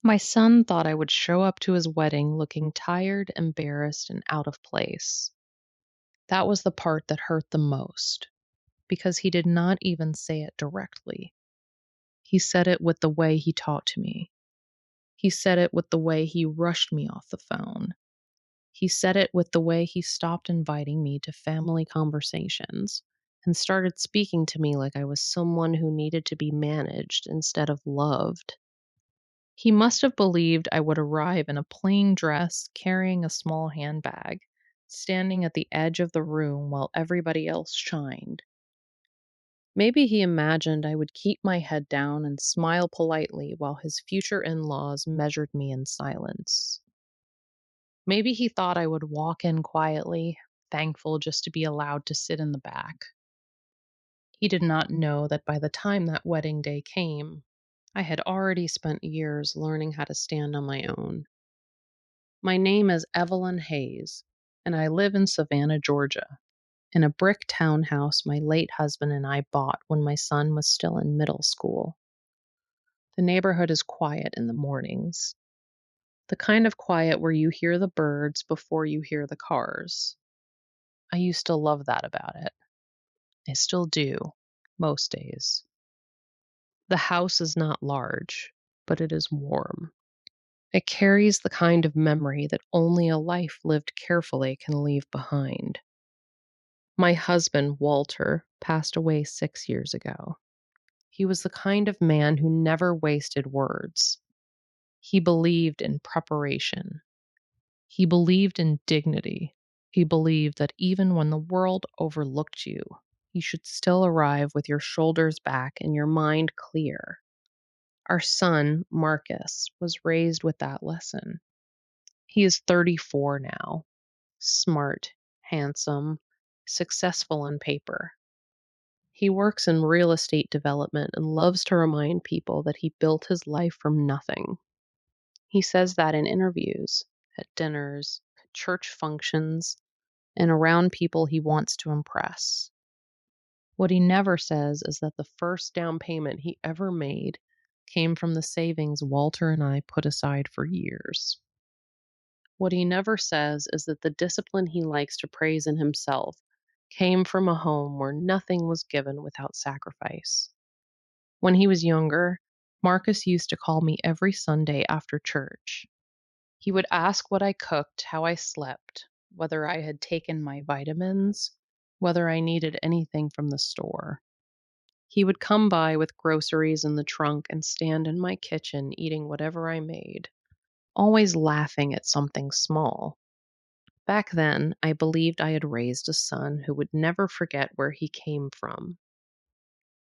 My son thought I would show up to his wedding looking tired, embarrassed, and out of place. That was the part that hurt the most, because he did not even say it directly. He said it with the way he talked to me. He said it with the way he rushed me off the phone. He said it with the way he stopped inviting me to family conversations and started speaking to me like I was someone who needed to be managed instead of loved. He must have believed I would arrive in a plain dress, carrying a small handbag, standing at the edge of the room while everybody else shined. Maybe he imagined I would keep my head down and smile politely while his future in laws measured me in silence. Maybe he thought I would walk in quietly, thankful just to be allowed to sit in the back. He did not know that by the time that wedding day came, I had already spent years learning how to stand on my own. My name is Evelyn Hayes, and I live in Savannah, Georgia, in a brick townhouse my late husband and I bought when my son was still in middle school. The neighborhood is quiet in the mornings, the kind of quiet where you hear the birds before you hear the cars. I used to love that about it. I still do, most days. The house is not large, but it is warm. It carries the kind of memory that only a life lived carefully can leave behind. My husband, Walter, passed away 6 years ago. He was the kind of man who never wasted words. He believed in preparation. He believed in dignity. He believed that even when the world overlooked you, you should still arrive with your shoulders back and your mind clear. Our son, Marcus, was raised with that lesson. He is 34 now, smart, handsome, successful on paper. He works in real estate development and loves to remind people that he built his life from nothing. He says that in interviews, at dinners, at church functions, and around people he wants to impress. What he never says is that the first down payment he ever made came from the savings Walter and I put aside for years. What he never says is that the discipline he likes to praise in himself came from a home where nothing was given without sacrifice. When he was younger, Marcus used to call me every Sunday after church. He would ask what I cooked, how I slept, whether I had taken my vitamins, whether I needed anything from the store. He would come by with groceries in the trunk and stand in my kitchen eating whatever I made, always laughing at something small. Back then, I believed I had raised a son who would never forget where he came from.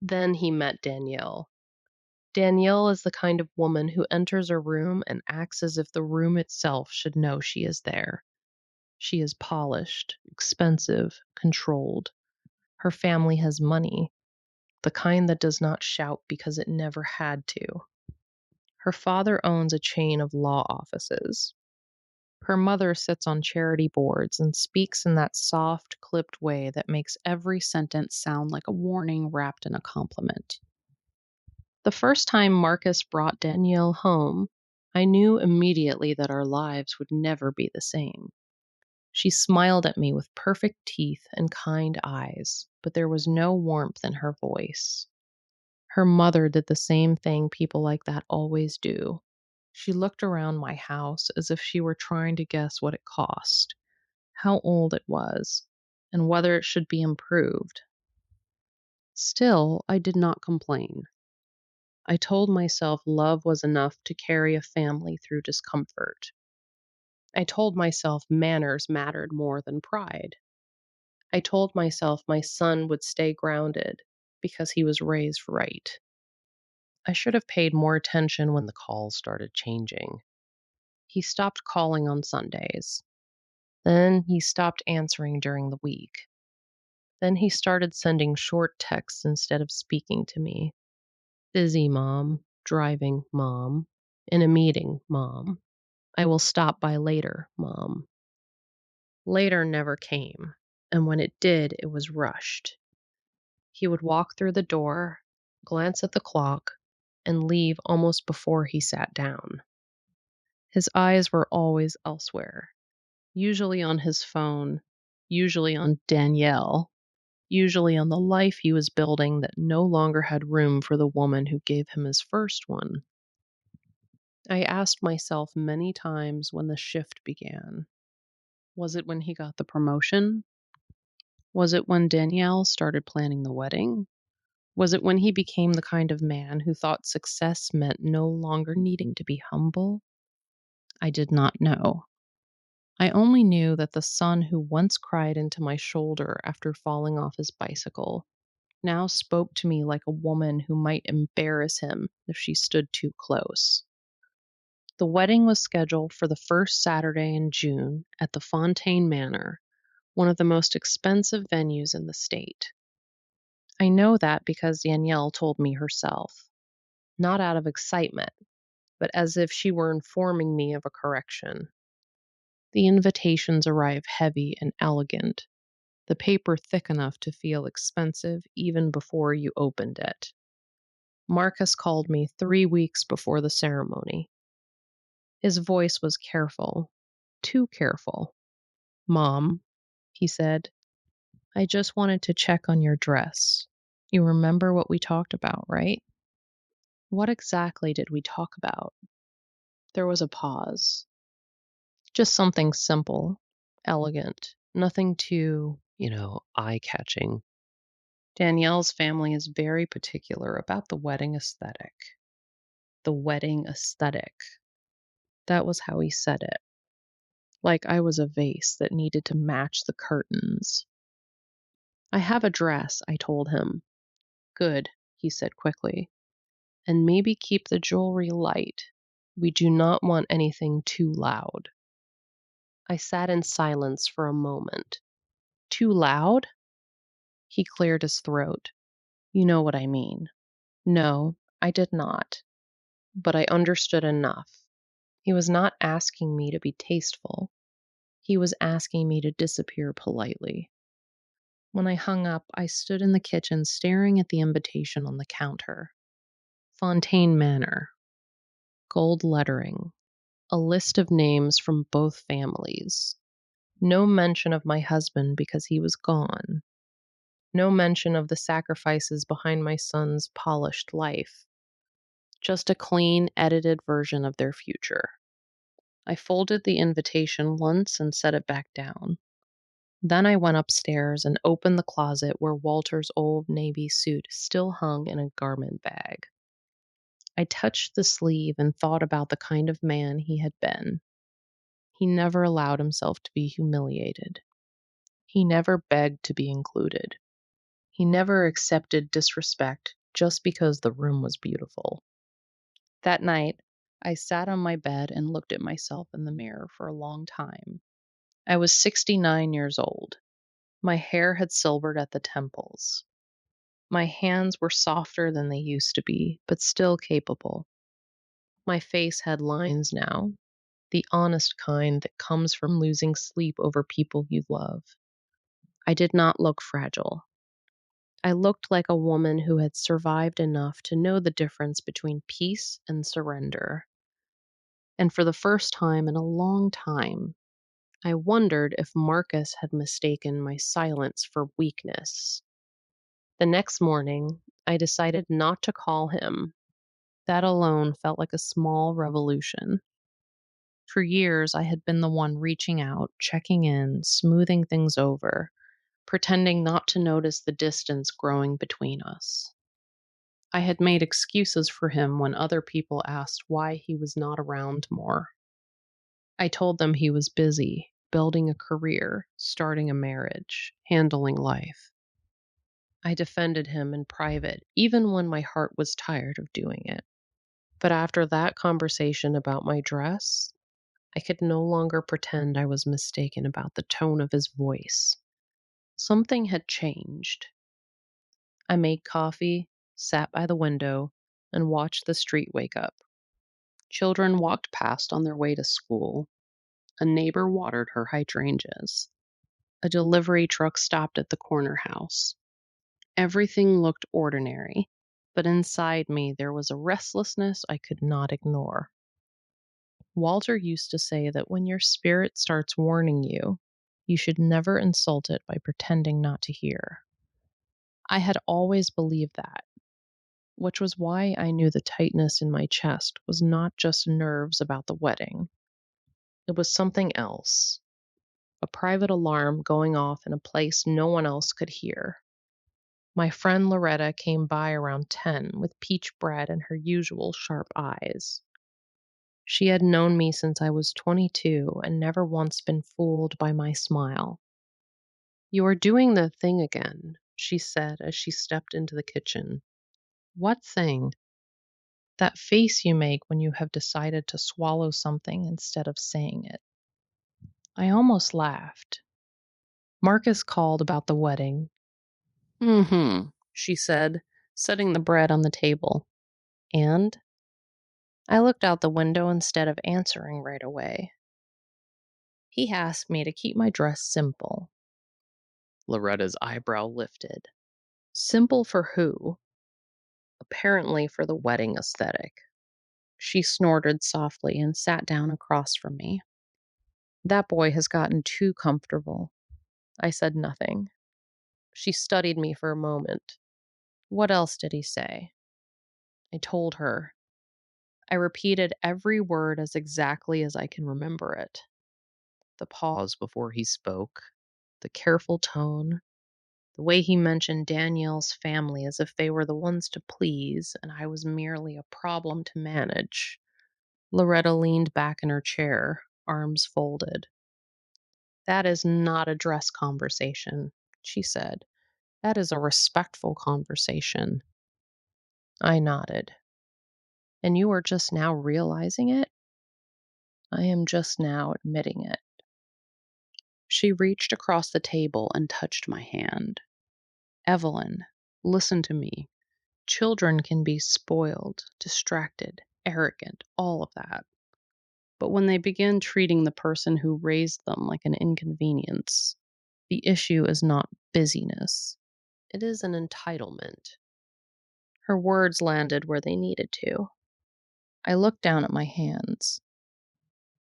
Then he met Danielle. Danielle is the kind of woman who enters a room and acts as if the room itself should know she is there. She is polished, expensive, controlled. Her family has money, the kind that does not shout because it never had to. Her father owns a chain of law offices. Her mother sits on charity boards and speaks in that soft, clipped way that makes every sentence sound like a warning wrapped in a compliment. The first time Marcus brought Danielle home, I knew immediately that our lives would never be the same. She smiled at me with perfect teeth and kind eyes, but there was no warmth in her voice. Her mother did the same thing people like that always do. She looked around my house as if she were trying to guess what it cost, how old it was, and whether it should be improved. Still, I did not complain. I told myself love was enough to carry a family through discomfort. I told myself manners mattered more than pride. I told myself my son would stay grounded because he was raised right. I should have paid more attention when the calls started changing. He stopped calling on Sundays. Then he stopped answering during the week. Then he started sending short texts instead of speaking to me. Busy, Mom. Driving, Mom. In a meeting, Mom. I will stop by later, Mom. Later never came, and when it did, it was rushed. He would walk through the door, glance at the clock, and leave almost before he sat down. His eyes were always elsewhere, usually on his phone, usually on Danielle, usually on the life he was building that no longer had room for the woman who gave him his first one. I asked myself many times when the shift began. Was it when he got the promotion? Was it when Danielle started planning the wedding? Was it when he became the kind of man who thought success meant no longer needing to be humble? I did not know. I only knew that the son who once cried into my shoulder after falling off his bicycle now spoke to me like a woman who might embarrass him if she stood too close. The wedding was scheduled for the first Saturday in June at the Fontaine Manor, one of the most expensive venues in the state. I know that because Danielle told me herself, not out of excitement, but as if she were informing me of a correction. The invitations arrive heavy and elegant, the paper thick enough to feel expensive even before you opened it. Marcus called me 3 weeks before the ceremony. His voice was careful, too careful. "Mom," he said, "I just wanted to check on your dress. You remember what we talked about, right?" What exactly did we talk about? There was a pause. Just something simple, elegant, nothing too, eye-catching. Danielle's family is very particular about the wedding aesthetic. The wedding aesthetic. That was how he said it. Like I was a vase that needed to match the curtains. "I have a dress," I told him. "Good," he said quickly. "And maybe keep the jewelry light. We do not want anything too loud." I sat in silence for a moment. "Too loud?" He cleared his throat. "You know what I mean." No, I did not. But I understood enough. He was not asking me to be tasteful. He was asking me to disappear politely. When I hung up, I stood in the kitchen staring at the invitation on the counter. Fontaine Manor. Gold lettering. A list of names from both families. No mention of my husband because he was gone. No mention of the sacrifices behind my son's polished life. Just a clean, edited version of their future. I folded the invitation once and set it back down. Then I went upstairs and opened the closet where Walter's old navy suit still hung in a garment bag. I touched the sleeve and thought about the kind of man he had been. He never allowed himself to be humiliated. He never begged to be included. He never accepted disrespect just because the room was beautiful. That night, I sat on my bed and looked at myself in the mirror for a long time. I was 69 years old. My hair had silvered at the temples. My hands were softer than they used to be, but still capable. My face had lines now, the honest kind that comes from losing sleep over people you love. I did not look fragile. I looked like a woman who had survived enough to know the difference between peace and surrender. And for the first time in a long time, I wondered if Marcus had mistaken my silence for weakness. The next morning, I decided not to call him. That alone felt like a small revolution. For years, I had been the one reaching out, checking in, smoothing things over, pretending not to notice the distance growing between us. I had made excuses for him when other people asked why he was not around more. I told them he was busy, building a career, starting a marriage, handling life. I defended him in private, even when my heart was tired of doing it. But after that conversation about my dress, I could no longer pretend I was mistaken about the tone of his voice. Something had changed. I made coffee, sat by the window, and watched the street wake up. Children walked past on their way to school. A neighbor watered her hydrangeas. A delivery truck stopped at the corner house. Everything looked ordinary, but inside me there was a restlessness I could not ignore. Walter used to say that when your spirit starts warning you, you should never insult it by pretending not to hear. I had always believed that, which was why I knew the tightness in my chest was not just nerves about the wedding. It was something else, a private alarm going off in a place no one else could hear. My friend Loretta came by around 10 with peach bread and her usual sharp eyes. She had known me since I was 22 and never once been fooled by my smile. "You are doing the thing again," she said as she stepped into the kitchen. "What thing?" "That face you make when you have decided to swallow something instead of saying it." I almost laughed. Marcus called about the wedding. "Mm-hmm," she said, setting the bread on the table. "And?" I looked out the window instead of answering right away. "He asked me to keep my dress simple." Loretta's eyebrow lifted. Simple for who? Apparently for the wedding aesthetic. She snorted softly and sat down across from me. "That boy has gotten too comfortable." I said nothing. She studied me for a moment. "What else did he say?" I told her. I repeated every word as exactly as I can remember it. The pause before he spoke, the careful tone, the way he mentioned Danielle's family as if they were the ones to please and I was merely a problem to manage. Loretta leaned back in her chair, arms folded. "That is not a dress conversation," she said. "That is a respectful conversation." I nodded. "And you are just now realizing it?" "I am just now admitting it." She reached across the table and touched my hand. "Evelyn, listen to me. Children can be spoiled, distracted, arrogant, all of that. But when they begin treating the person who raised them like an inconvenience, the issue is not busyness. It is an entitlement." Her words landed where they needed to. I looked down at my hands.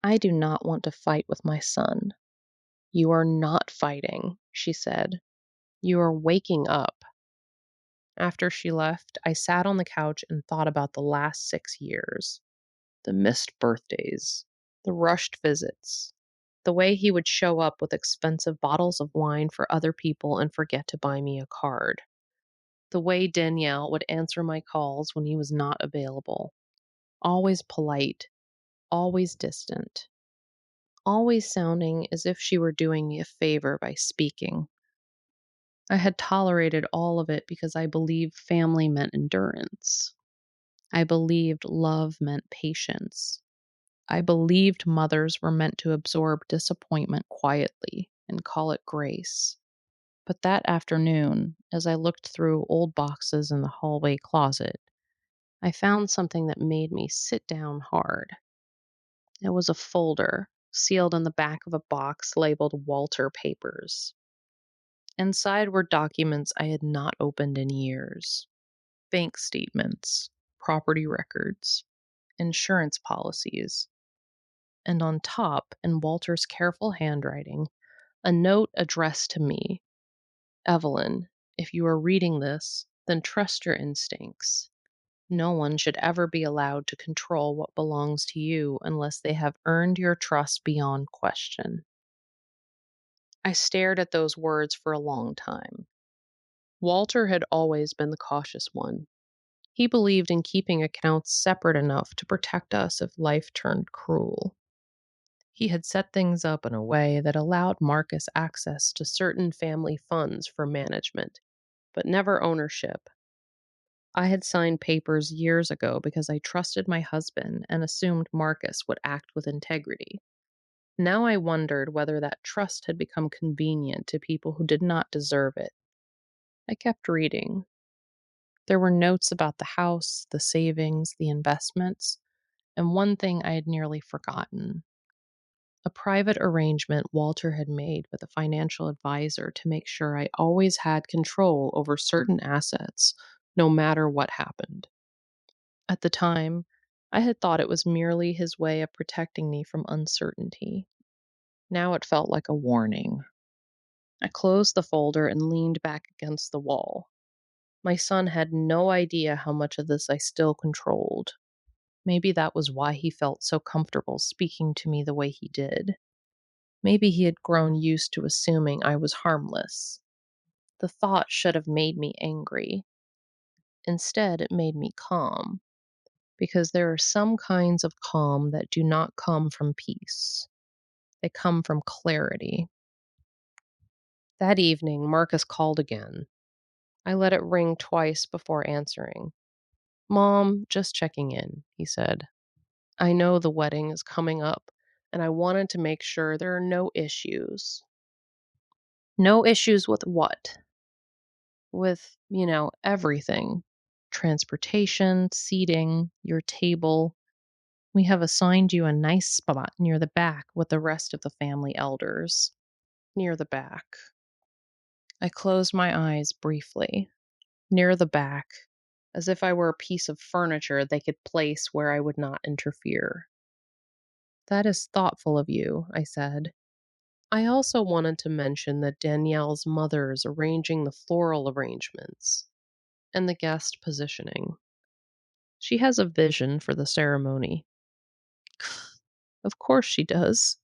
"I do not want to fight with my son." "You are not fighting," she said. "You are waking up." After she left, I sat on the couch and thought about the last 6 years. The missed birthdays, the rushed visits, the way he would show up with expensive bottles of wine for other people and forget to buy me a card. The way Danielle would answer my calls when he was not available. Always polite, always distant, always sounding as if she were doing me a favor by speaking. I had tolerated all of it because I believed family meant endurance. I believed love meant patience. I believed mothers were meant to absorb disappointment quietly and call it grace. But that afternoon, as I looked through old boxes in the hallway closet, I found something that made me sit down hard. It was a folder sealed in the back of a box labeled Walter Papers. Inside were documents I had not opened in years: bank statements, property records, insurance policies, and on top, in Walter's careful handwriting, a note addressed to me. "Evelyn, if you are reading this, then trust your instincts. No one should ever be allowed to control what belongs to you unless they have earned your trust beyond question." I stared at those words for a long time. Walter had always been the cautious one. He believed in keeping accounts separate enough to protect us if life turned cruel. He had set things up in a way that allowed Marcus access to certain family funds for management, but never ownership. I had signed papers years ago because I trusted my husband and assumed Marcus would act with integrity. Now I wondered whether that trust had become convenient to people who did not deserve it. I kept reading. There were notes about the house, the savings, the investments, and one thing I had nearly forgotten: a private arrangement Walter had made with a financial advisor to make sure I always had control over certain assets, no matter what happened. At the time, I had thought it was merely his way of protecting me from uncertainty. Now it felt like a warning. I closed the folder and leaned back against the wall. My son had no idea how much of this I still controlled. Maybe that was why he felt so comfortable speaking to me the way he did. Maybe he had grown used to assuming I was harmless. The thought should have made me angry. Instead, it made me calm, because there are some kinds of calm that do not come from peace. They come from clarity. That evening, Marcus called again. I let it ring twice before answering. "Mom, just checking in," he said. "I know the wedding is coming up, and I wanted to make sure there are no issues." "No issues with what?" "With, everything. Transportation, seating, your table. We have assigned you a nice spot near the back with the rest of the family elders." Near the back. I closed my eyes briefly. Near the back, as if I were a piece of furniture they could place where I would not interfere. "That is thoughtful of you," I said. I also wanted to mention that Danielle's mother is arranging the floral arrangements and the guest positioning. She has a vision for the ceremony. Of course she does.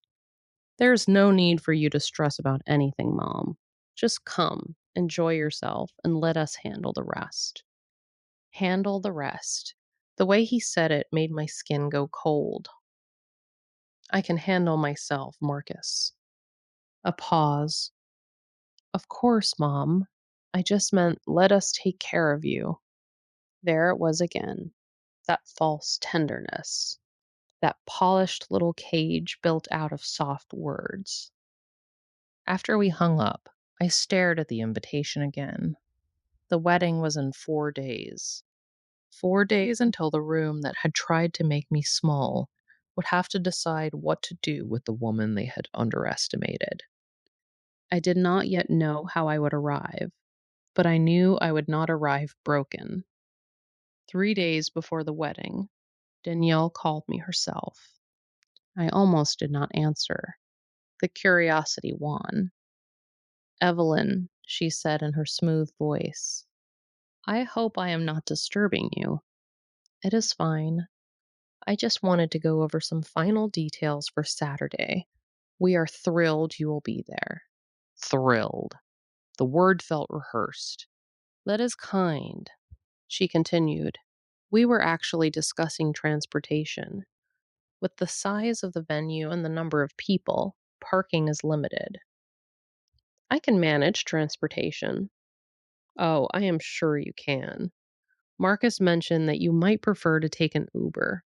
There's no need for you to stress about anything, Mom. Just come, enjoy yourself, and let us handle the rest. Handle the rest. The way he said it made my skin go cold. "I can handle myself, Marcus." A pause. "Of course, Mom. I just meant let us take care of you." There it was again. That false tenderness. That polished little cage built out of soft words. After we hung up, I stared at the invitation again. The wedding was in 4 days. 4 days until the room that had tried to make me small would have to decide what to do with the woman they had underestimated. I did not yet know how I would arrive, but I knew I would not arrive broken. 3 days before the wedding, Danielle called me herself. I almost did not answer. The curiosity won. "Evelyn," she said in her smooth voice, "I hope I am not disturbing you." "It is fine. I just wanted to go over some final details for Saturday. We are thrilled you will be there." Thrilled. The word felt rehearsed. "That is kind," she continued. "We were actually discussing transportation. With the size of the venue and the number of people, parking is limited." "I can manage transportation." "Oh, I am sure you can. Marcus mentioned that you might prefer to take an Uber.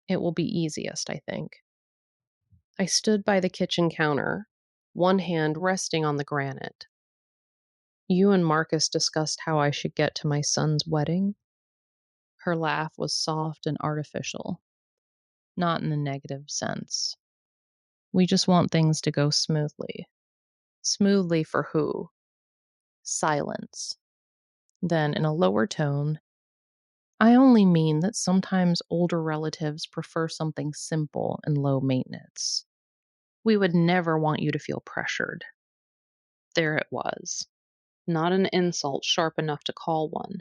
It will be easiest, I think." I stood by the kitchen counter, one hand resting on the granite. "You and Marcus discussed how I should get to my son's wedding?" Her laugh was soft and artificial, not in a negative sense. "We just want things to go smoothly." "Smoothly for who?" Silence. Then, in a lower tone, "I only mean that sometimes older relatives prefer something simple and low maintenance. We would never want you to feel pressured." There it was. Not an insult sharp enough to call one,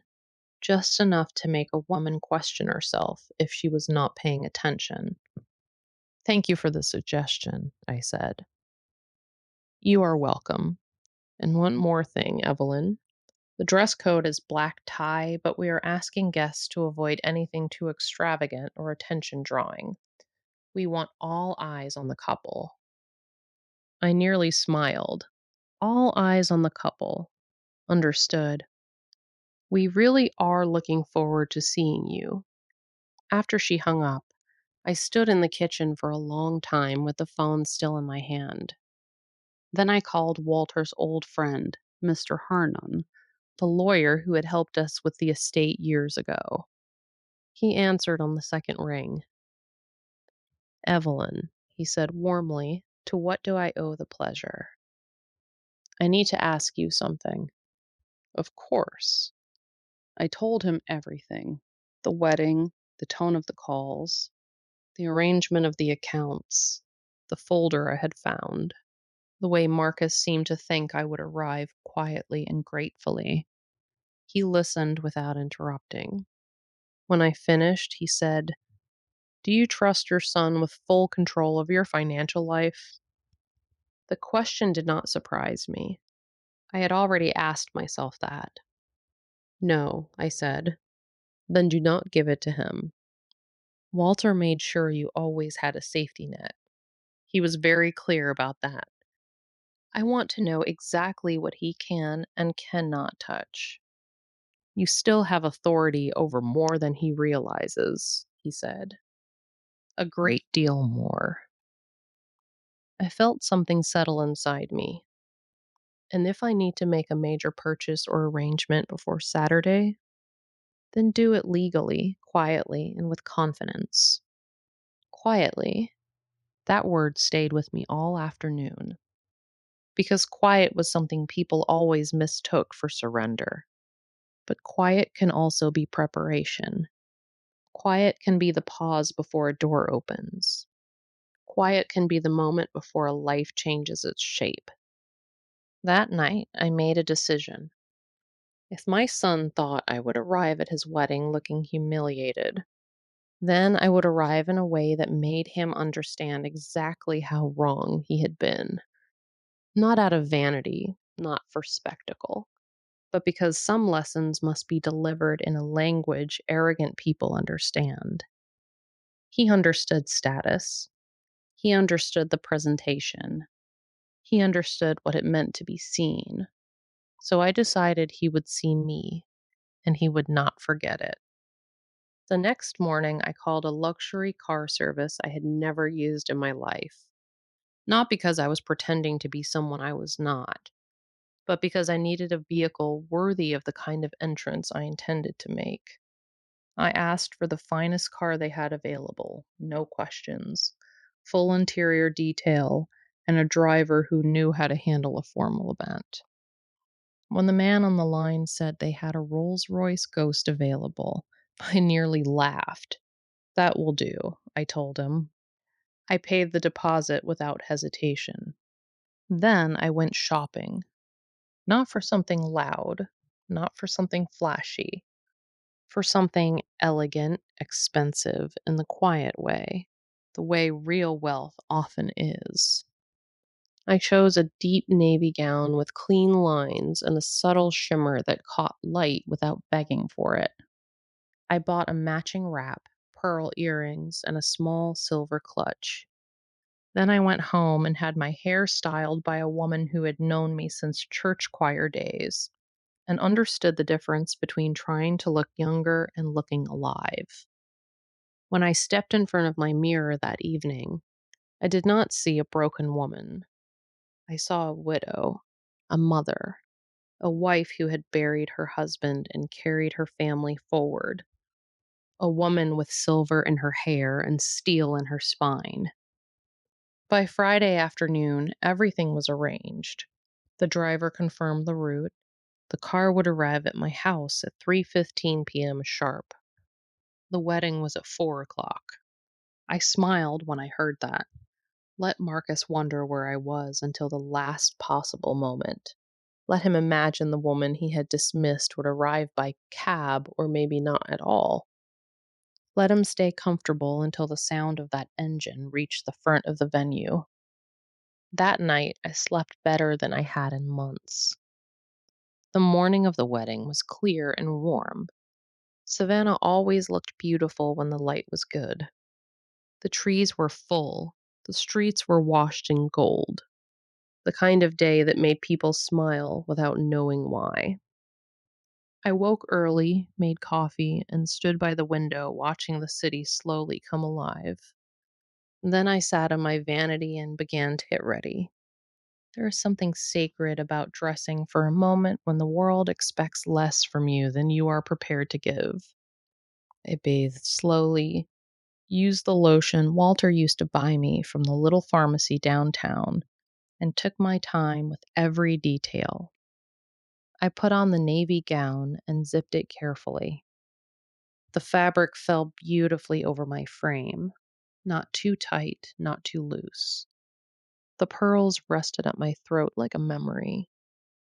just enough to make a woman question herself if she was not paying attention. "Thank you for the suggestion," I said. "You are welcome. And one more thing, Evelyn. The dress code is black tie, but we are asking guests to avoid anything too extravagant or attention drawing. We want all eyes on the couple." I nearly smiled. All eyes on the couple. Understood. "We really are looking forward to seeing you." After she hung up, I stood in the kitchen for a long time with the phone still in my hand. Then I called Walter's old friend, Mr. Harnon, the lawyer who had helped us with the estate years ago. He answered on the second ring. "Evelyn," he said warmly, "to what do I owe the pleasure?" "I need to ask you something." "Of course." I told him everything. The wedding, the tone of the calls, the arrangement of the accounts, the folder I had found, the way Marcus seemed to think I would arrive quietly and gratefully. He listened without interrupting. When I finished, he said, "Do you trust your son with full control of your financial life?" The question did not surprise me. I had already asked myself that. "No," I said. "Then do not give it to him. Walter made sure you always had a safety net. He was very clear about that. I want to know exactly what he can and cannot touch. You still have authority over more than he realizes," he said. "A great deal more." I felt something settle inside me. And if I need to make a major purchase or arrangement before Saturday, then do it legally, quietly, and with confidence. Quietly. That word stayed with me all afternoon. Because quiet was something people always mistook for surrender. But quiet can also be preparation. Quiet can be the pause before a door opens. Quiet can be the moment before a life changes its shape. That night, I made a decision. If my son thought I would arrive at his wedding looking humiliated, then I would arrive in a way that made him understand exactly how wrong he had been. Not out of vanity, not for spectacle, but because some lessons must be delivered in a language arrogant people understand. He understood status. He understood the presentation. He understood what it meant to be seen. So I decided he would see me, and he would not forget it. The next morning, I called a luxury car service I had never used in my life. Not because I was pretending to be someone I was not, but because I needed a vehicle worthy of the kind of entrance I intended to make. I asked for the finest car they had available, no questions, full interior detail, and a driver who knew how to handle a formal event. When the man on the line said they had a Rolls-Royce Ghost available, I nearly laughed. "That will do," I told him. I paid the deposit without hesitation. Then I went shopping. Not for something loud, not for something flashy, for something elegant, expensive, in the quiet way, the way real wealth often is. I chose a deep navy gown with clean lines and a subtle shimmer that caught light without begging for it. I bought a matching wrap, pearl earrings, and a small silver clutch. Then I went home and had my hair styled by a woman who had known me since church choir days and understood the difference between trying to look younger and looking alive. When I stepped in front of my mirror that evening, I did not see a broken woman. I saw a widow, a mother, a wife who had buried her husband and carried her family forward, a woman with silver in her hair and steel in her spine. By Friday afternoon, everything was arranged. The driver confirmed the route. The car would arrive at my house at 3:15 p.m. sharp. The wedding was at 4 o'clock. I smiled when I heard that. Let Marcus wonder where I was until the last possible moment. Let him imagine the woman he had dismissed would arrive by cab or maybe not at all. Let him stay comfortable until the sound of that engine reached the front of the venue. That night, I slept better than I had in months. The morning of the wedding was clear and warm. Savannah always looked beautiful when the light was good. The trees were full. The streets were washed in gold. The kind of day that made people smile without knowing why. I woke early, made coffee, and stood by the window watching the city slowly come alive. Then I sat in my vanity and began to get ready. There is something sacred about dressing for a moment when the world expects less from you than you are prepared to give. I bathed slowly, used the lotion Walter used to buy me from the little pharmacy downtown, and took my time with every detail. I put on the navy gown and zipped it carefully. The fabric fell beautifully over my frame, not too tight, not too loose. The pearls rested at my throat like a memory.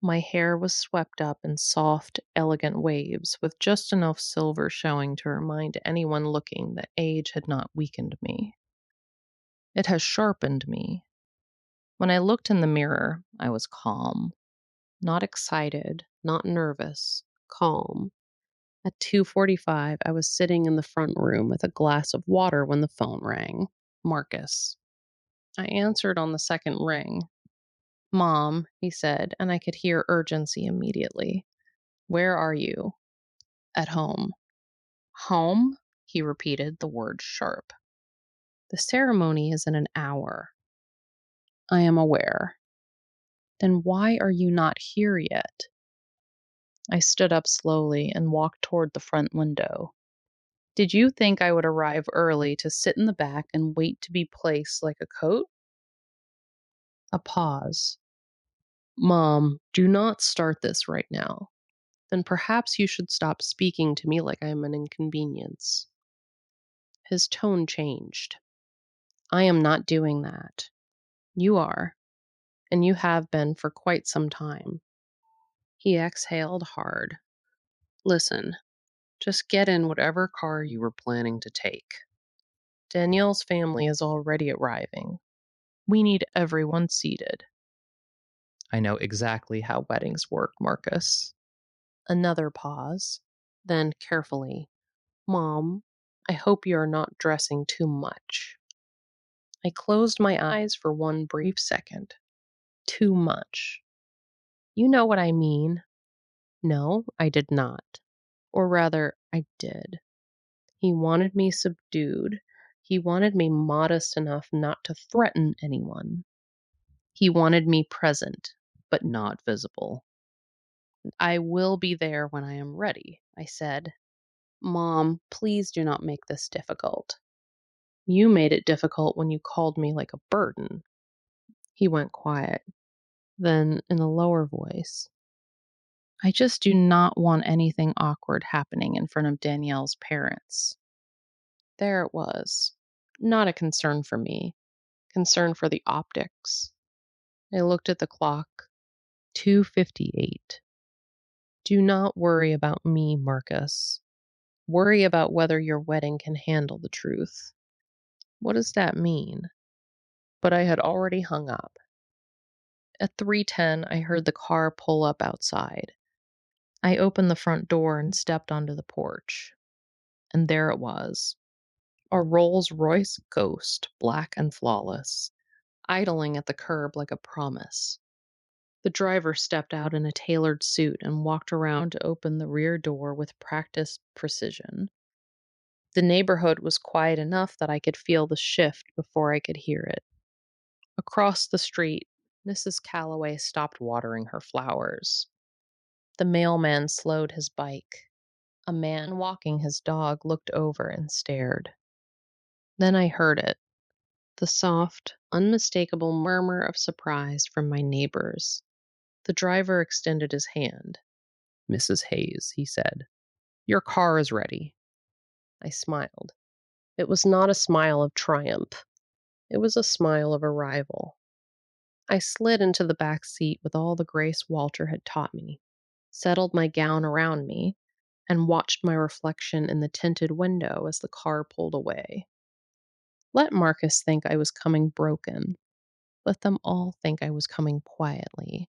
My hair was swept up in soft, elegant waves with just enough silver showing to remind anyone looking that age had not weakened me. It has sharpened me. When I looked in the mirror, I was calm. Not excited, not nervous, calm. At 2:45, I was sitting in the front room with a glass of water when the phone rang. Marcus. I answered on the second ring. Mom, he said, and I could hear urgency immediately. Where are you? At home. Home? He repeated, the word sharp. The ceremony is in an hour. I am aware. Then why are you not here yet? I stood up slowly and walked toward the front window. Did you think I would arrive early to sit in the back and wait to be placed like a coat? A pause. Mom, do not start this right now. Then perhaps you should stop speaking to me like I am an inconvenience. His tone changed. I am not doing that. You are, and you have been for quite some time. He exhaled hard. Listen, just get in whatever car you were planning to take. Danielle's family is already arriving. We need everyone seated. I know exactly how weddings work, Marcus. Another pause. Then carefully, Mom, I hope you are not dressing too much. I closed my eyes for one brief second. Too much. You know what I mean. No, I did not. Or rather, I did. He wanted me subdued. He wanted me modest enough not to threaten anyone. He wanted me present, but not visible. I will be there when I am ready, I said. Mom, please do not make this difficult. You made it difficult when you called me like a burden. He went quiet. Then, in a lower voice, I just do not want anything awkward happening in front of Danielle's parents. There it was. Not a concern for me, concern for the optics. I looked at the clock. 2:58. Do not worry about me, Marcus. Worry about whether your wedding can handle the truth. What does that mean? But I had already hung up. At 3:10, I heard the car pull up outside. I opened the front door and stepped onto the porch. And there it was. A Rolls-Royce Ghost, black and flawless, idling at the curb like a promise. The driver stepped out in a tailored suit and walked around to open the rear door with practiced precision. The neighborhood was quiet enough that I could feel the shift before I could hear it. Across the street, Mrs. Calloway stopped watering her flowers. The mailman slowed his bike. A man walking his dog looked over and stared. Then I heard it, the soft, unmistakable murmur of surprise from my neighbors. The driver extended his hand. Mrs. Hayes, he said, your car is ready. I smiled. It was not a smile of triumph. It was a smile of arrival. I slid into the back seat with all the grace Walter had taught me, settled my gown around me, and watched my reflection in the tinted window as the car pulled away. Let Marcus think I was coming broken. Let them all think I was coming quietly.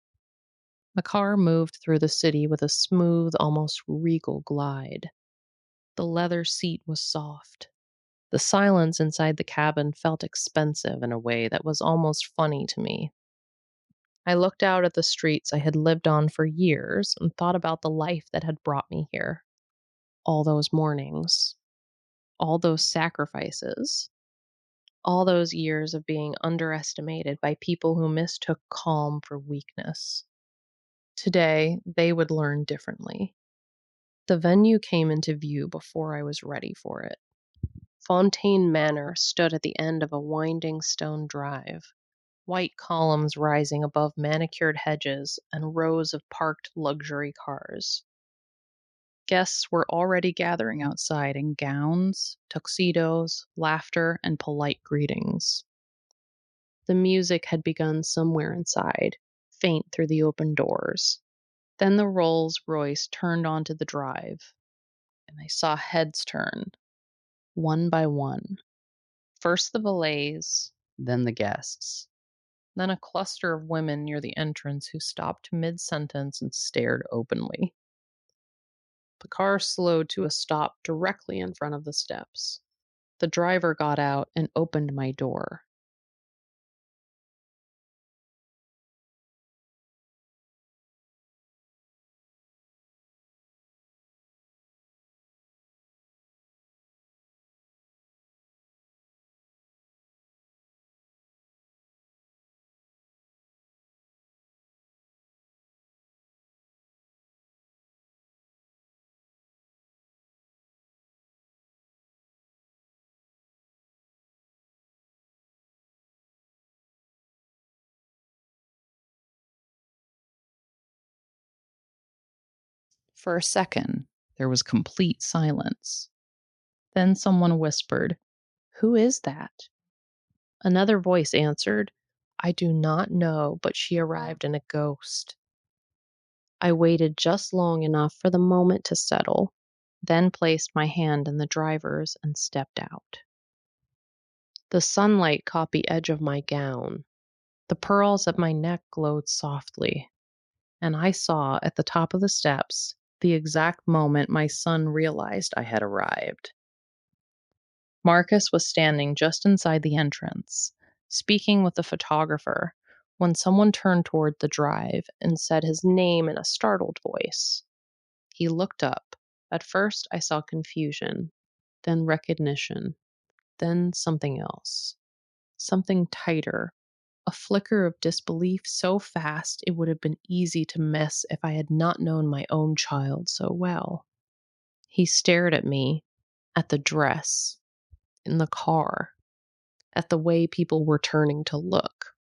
The car moved through the city with a smooth, almost regal glide. The leather seat was soft. The silence inside the cabin felt expensive in a way that was almost funny to me. I looked out at the streets I had lived on for years and thought about the life that had brought me here. All those mornings, all those sacrifices, all those years of being underestimated by people who mistook calm for weakness. Today, they would learn differently. The venue came into view before I was ready for it. Fontaine Manor stood at the end of a winding stone drive, white columns rising above manicured hedges and rows of parked luxury cars. Guests were already gathering outside in gowns, tuxedos, laughter, and polite greetings. The music had begun somewhere inside, faint through the open doors. Then the Rolls-Royce turned onto the drive, and I saw heads turn, one by one. First the valets, then the guests. Then a cluster of women near the entrance who stopped mid-sentence and stared openly. The car slowed to a stop directly in front of the steps. The driver got out and opened my door. For a second, there was complete silence. Then someone whispered, "Who is that?" Another voice answered, "I do not know, but she arrived in a ghost." I waited just long enough for the moment to settle, then placed my hand in the driver's and stepped out. The sunlight caught the edge of my gown. The pearls at my neck glowed softly, and I saw at the top of the steps the exact moment my son realized I had arrived. Marcus was standing just inside the entrance, speaking with the photographer, when someone turned toward the drive and said his name in a startled voice. He looked up. At first, I saw confusion, then recognition, then something else. Something tighter. A flicker of disbelief so fast it would have been easy to miss if I had not known my own child so well. He stared at me, at the dress, in the car, at the way people were turning to look.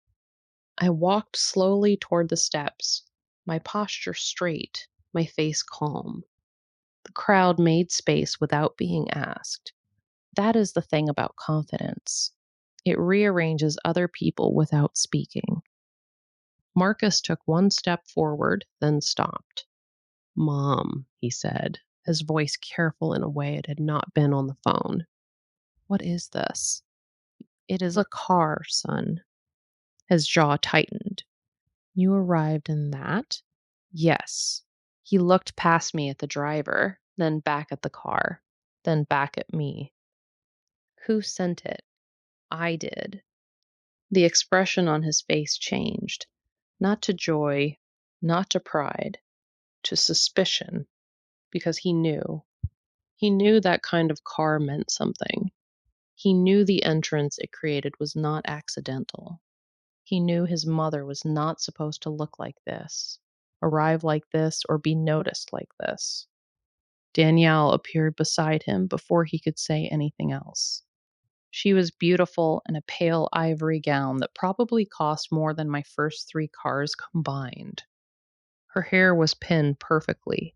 I walked slowly toward the steps, my posture straight, my face calm. The crowd made space without being asked. That is the thing about confidence. It rearranges other people without speaking. Marcus took one step forward, then stopped. "Mom," he said, his voice careful in a way it had not been on the phone. "What is this?" "It is a car, son." His jaw tightened. "You arrived in that?" "Yes." He looked past me at the driver, then back at the car, then back at me. "Who sent it?" "I did." The expression on his face changed. Not to joy, not to pride, to suspicion, because he knew. He knew that kind of car meant something. He knew the entrance it created was not accidental. He knew his mother was not supposed to look like this, arrive like this, or be noticed like this. Danielle appeared beside him before he could say anything else. She was beautiful in a pale ivory gown that probably cost more than my first 3 cars combined. Her hair was pinned perfectly.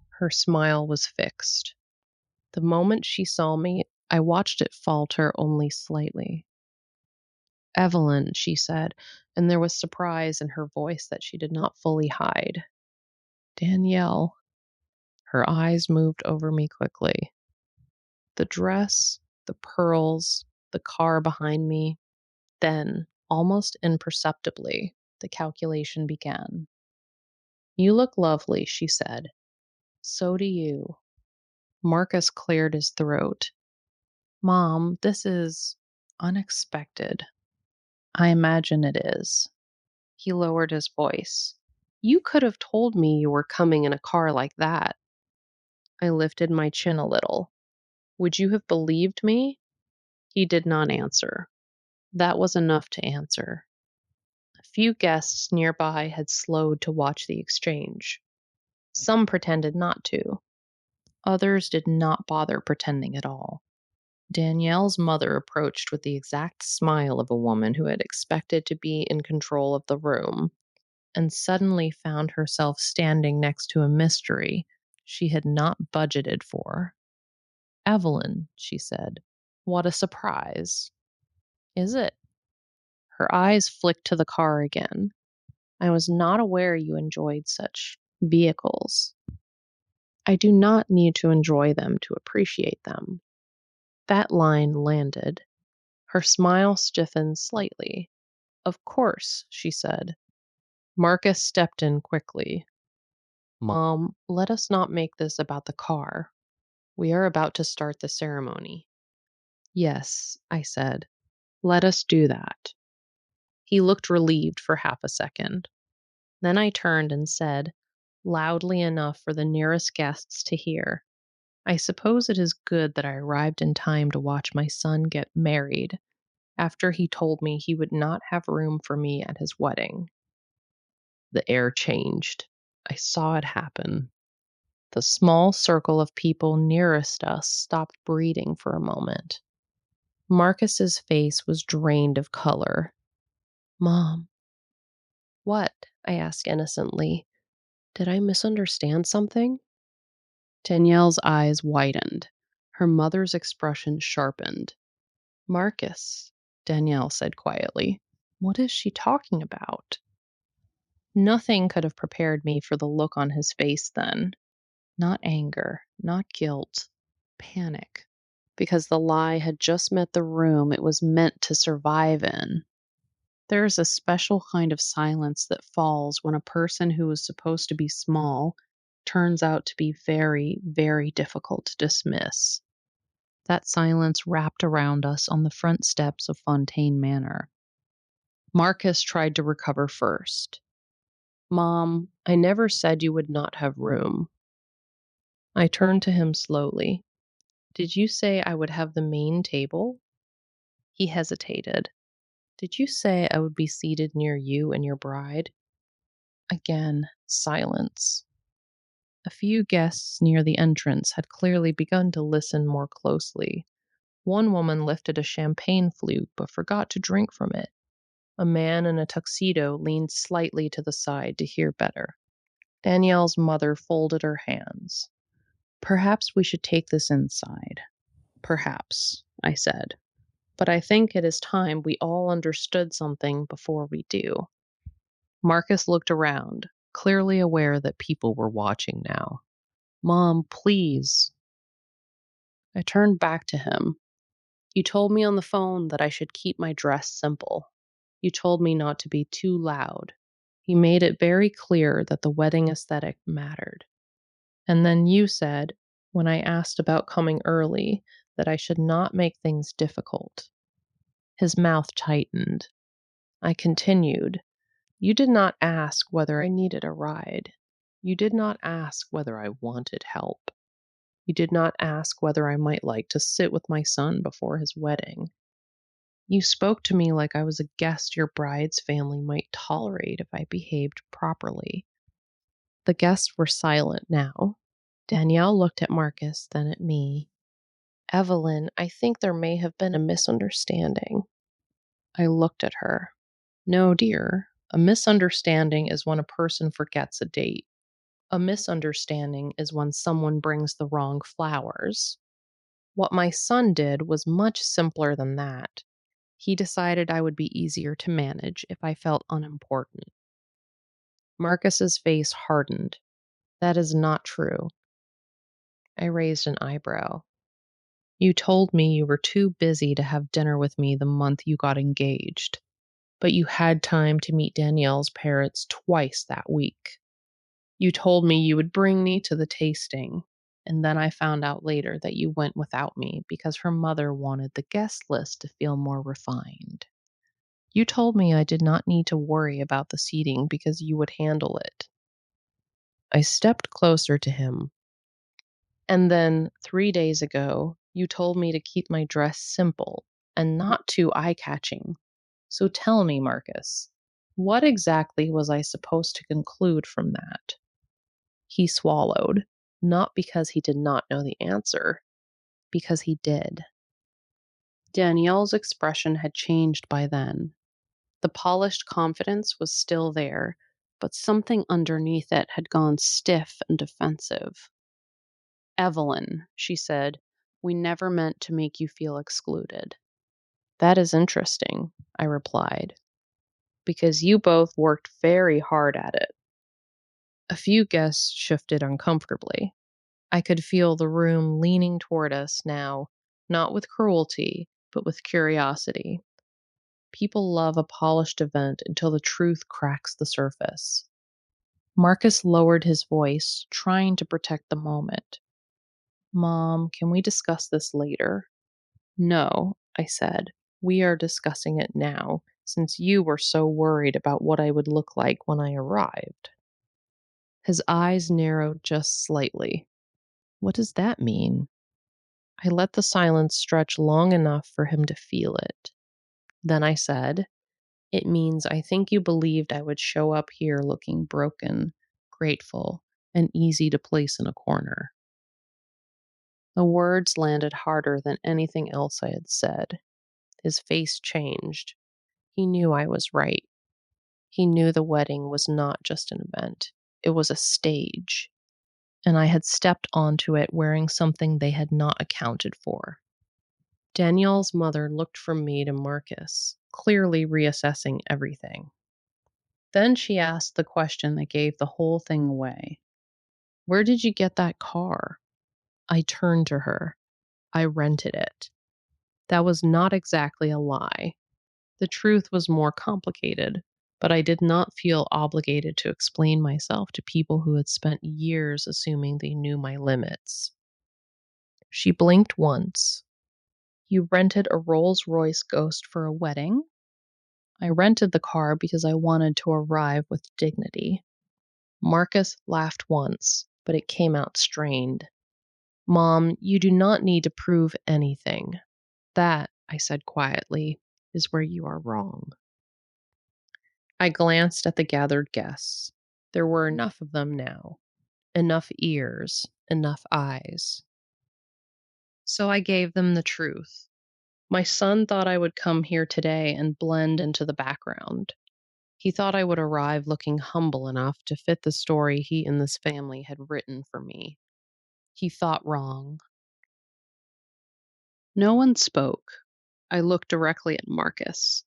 Her smile was fixed. The moment she saw me, I watched it falter only slightly. "Evelyn," she said, and there was surprise in her voice that she did not fully hide. "Danielle." Her eyes moved over me quickly. The dress, the pearls, the car behind me. Then, almost imperceptibly, the calculation began. "You look lovely," she said. "So do you." Marcus cleared his throat. "Mom, this is unexpected." "I imagine it is." He lowered his voice. "You could have told me you were coming in a car like that." I lifted my chin a little. "Would you have believed me?" He did not answer. That was enough to answer. A few guests nearby had slowed to watch the exchange. Some pretended not to. Others did not bother pretending at all. Danielle's mother approached with the exact smile of a woman who had expected to be in control of the room, and suddenly found herself standing next to a mystery she had not budgeted for. "Evelyn," she said, "what a surprise." "Is it?" Her eyes flicked to the car again. "I was not aware you enjoyed such vehicles." "I do not need to enjoy them to appreciate them." That line landed. Her smile stiffened slightly. "Of course," she said. Marcus stepped in quickly. "Mom, let us not make this about the car. We are about to start the ceremony." "Yes," I said. "Let us do that." He looked relieved for half a second. Then I turned and said, loudly enough for the nearest guests to hear, "I suppose it is good that I arrived in time to watch my son get married after he told me he would not have room for me at his wedding." The air changed. I saw it happen. The small circle of people nearest us stopped breathing for a moment. Marcus's face was drained of color. "Mom." "What?" I asked innocently. "Did I misunderstand something?" Danielle's eyes widened. Her mother's expression sharpened. "Marcus," Danielle said quietly, "what is she talking about?" Nothing could have prepared me for the look on his face then. Not anger, not guilt, panic. Because the lie had just met the room it was meant to survive in. There is a special kind of silence that falls when a person who is supposed to be small turns out to be very, very difficult to dismiss. That silence wrapped around us on the front steps of Fontaine Manor. Marcus tried to recover first. "Mom, I never said you would not have room." I turned to him slowly. "Did you say I would have the main table?" He hesitated. "Did you say I would be seated near you and your bride?" Again, silence. A few guests near the entrance had clearly begun to listen more closely. One woman lifted a champagne flute but forgot to drink from it. A man in a tuxedo leaned slightly to the side to hear better. Danielle's mother folded her hands. "Perhaps we should take this inside." "Perhaps," I said. "But I think it is time we all understood something before we do." Marcus looked around, clearly aware that people were watching now. "Mom, please." I turned back to him. "You told me on the phone that I should keep my dress simple. You told me not to be too loud." He made it very clear that the wedding aesthetic mattered. "And then you said, when I asked about coming early, that I should not make things difficult." His mouth tightened. I continued, "You did not ask whether I needed a ride. You did not ask whether I wanted help. You did not ask whether I might like to sit with my son before his wedding. You spoke to me like I was a guest your bride's family might tolerate if I behaved properly." The guests were silent now. Danielle looked at Marcus, then at me. "Evelyn, I think there may have been a misunderstanding." I looked at her. "No, dear. A misunderstanding is when a person forgets a date. A misunderstanding is when someone brings the wrong flowers. What my son did was much simpler than that. He decided I would be easier to manage if I felt unimportant." Marcus's face hardened. "That is not true." I raised an eyebrow. "You told me you were too busy to have dinner with me the month you got engaged, but you had time to meet Danielle's parents twice that week. You told me you would bring me to the tasting, and then I found out later that you went without me because her mother wanted the guest list to feel more refined. You told me I did not need to worry about the seating because you would handle it." I stepped closer to him. "And then, 3 days ago, you told me to keep my dress simple and not too eye-catching. So tell me, Marcus, what exactly was I supposed to conclude from that?" He swallowed, not because he did not know the answer, because he did. Danielle's expression had changed by then. The polished confidence was still there, but something underneath it had gone stiff and defensive. "Evelyn," she said, "we never meant to make you feel excluded." "That is interesting," I replied, "because you both worked very hard at it." A few guests shifted uncomfortably. I could feel the room leaning toward us now, not with cruelty, but with curiosity. People love a polished event until the truth cracks the surface. Marcus lowered his voice, trying to protect the moment. "Mom, can we discuss this later?" "No," I said. "We are discussing it now, since you were so worried about what I would look like when I arrived." His eyes narrowed just slightly. "What does that mean?" I let the silence stretch long enough for him to feel it. Then I said, "It means I think you believed I would show up here looking broken, grateful, and easy to place in a corner." The words landed harder than anything else I had said. His face changed. He knew I was right. He knew the wedding was not just an event, it was a stage, and I had stepped onto it wearing something they had not accounted for. Danielle's mother looked from me to Marcus, clearly reassessing everything. Then she asked the question that gave the whole thing away. "Where did you get that car?" I turned to her. "I rented it." That was not exactly a lie. The truth was more complicated, but I did not feel obligated to explain myself to people who had spent years assuming they knew my limits. She blinked once. "You rented a Rolls-Royce Ghost for a wedding?" "I rented the car because I wanted to arrive with dignity." Marcus laughed once, but it came out strained. "Mom, you do not need to prove anything. That," I said quietly, "is where you are wrong." I glanced at the gathered guests. There were enough of them now. Enough ears, enough eyes. So I gave them the truth. My son thought I would come here today and blend into the background. He thought I would arrive looking humble enough to fit the story he and this family had written for me. He thought wrong. No one spoke. I looked directly at Marcus.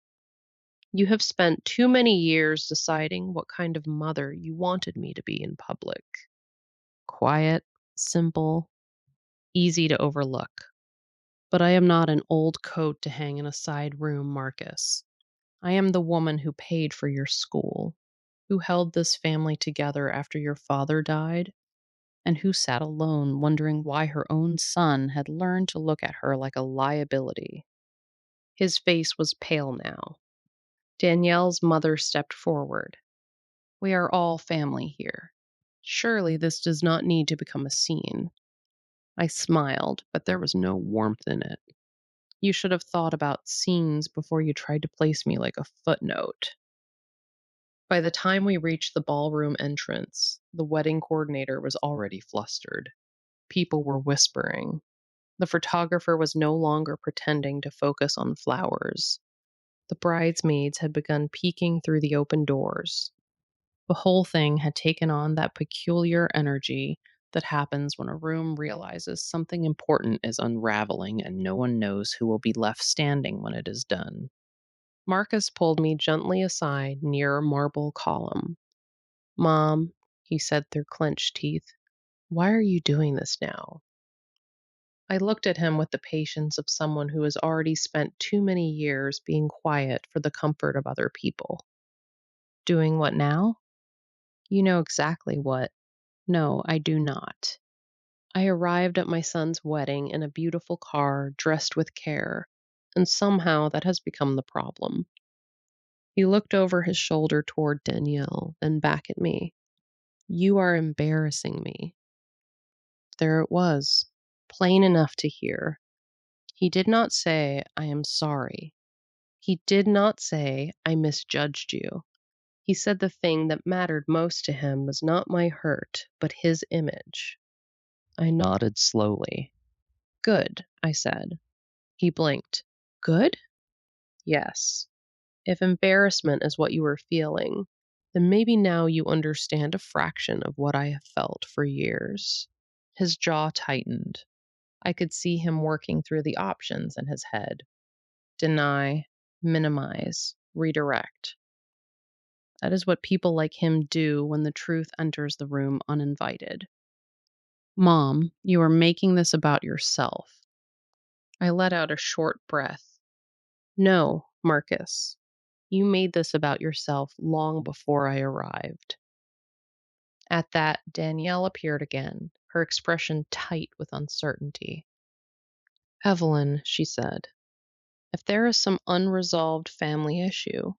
"You have spent too many years deciding what kind of mother you wanted me to be in public. Quiet, simple, easy to overlook. But I am not an old coat to hang in a side room, Marcus. I am the woman who paid for your school, who held this family together after your father died, and who sat alone wondering why her own son had learned to look at her like a liability." His face was pale now. Danielle's mother stepped forward. "We are all family here. Surely this does not need to become a scene." I smiled, but there was no warmth in it. "You should have thought about scenes before you tried to place me like a footnote." By the time we reached the ballroom entrance, the wedding coordinator was already flustered. People were whispering. The photographer was no longer pretending to focus on flowers. The bridesmaids had begun peeking through the open doors. The whole thing had taken on that peculiar energy that happens when a room realizes something important is unraveling and no one knows who will be left standing when it is done. Marcus pulled me gently aside near a marble column. "Mom," he said through clenched teeth, "why are you doing this now?" I looked at him with the patience of someone who has already spent too many years being quiet for the comfort of other people. "Doing what now?" "You know exactly what." "No, I do not." I arrived at my son's wedding in a beautiful car, dressed with care, and somehow that has become the problem. He looked over his shoulder toward Danielle, then back at me. "You are embarrassing me." There it was, plain enough to hear. He did not say, "I am sorry." He did not say, "I misjudged you." He said the thing that mattered most to him was not my hurt, but his image. I nodded slowly. "Good," I said. He blinked. "Good?" "Yes. If embarrassment is what you were feeling, then maybe now you understand a fraction of what I have felt for years." His jaw tightened. I could see him working through the options in his head: deny, minimize, redirect. That is what people like him do when the truth enters the room uninvited. Mom, you are making this about yourself. I let out a short breath. No, Marcus. You made this about yourself long before I arrived. At that, Danielle appeared again, her expression tight with uncertainty. Evelyn, she said, if there is some unresolved family issue,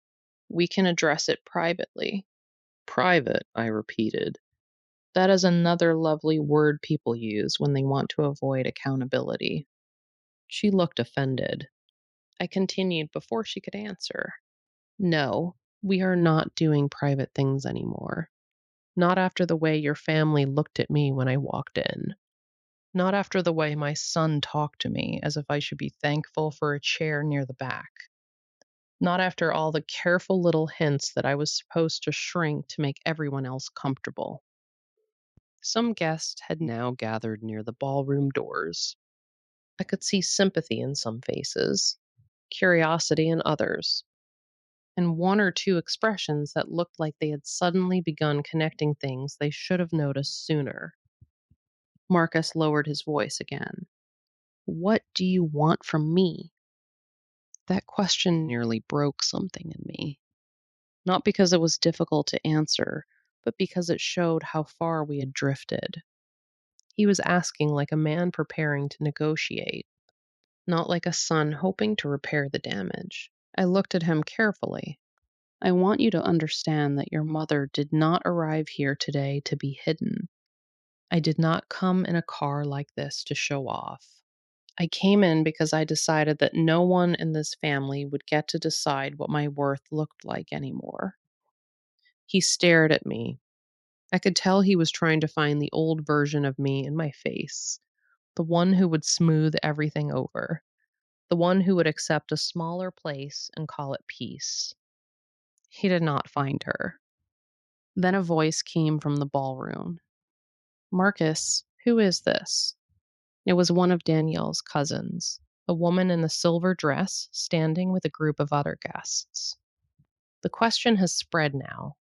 we can address it privately. Private, I repeated. That is another lovely word people use when they want to avoid accountability. She looked offended. I continued before she could answer. No, we are not doing private things anymore. Not after the way your family looked at me when I walked in. Not after the way my son talked to me as if I should be thankful for a chair near the back. Not after all the careful little hints that I was supposed to shrink to make everyone else comfortable. Some guests had now gathered near the ballroom doors. I could see sympathy in some faces, curiosity in others, and one or two expressions that looked like they had suddenly begun connecting things they should have noticed sooner. Marcus lowered his voice again. What do you want from me? That question nearly broke something in me. Not because it was difficult to answer, but because it showed how far we had drifted. He was asking like a man preparing to negotiate, not like a son hoping to repair the damage. I looked at him carefully. I want you to understand that your mother did not arrive here today to be hidden. I did not come in a car like this to show off. I came in because I decided that no one in this family would get to decide what my worth looked like anymore. He stared at me. I could tell he was trying to find the old version of me in my face, the one who would smooth everything over, the one who would accept a smaller place and call it peace. He did not find her. Then a voice came from the ballroom. Marcus, who is this? It was one of Danielle's cousins, a woman in a silver dress standing with a group of other guests. The question has spread now.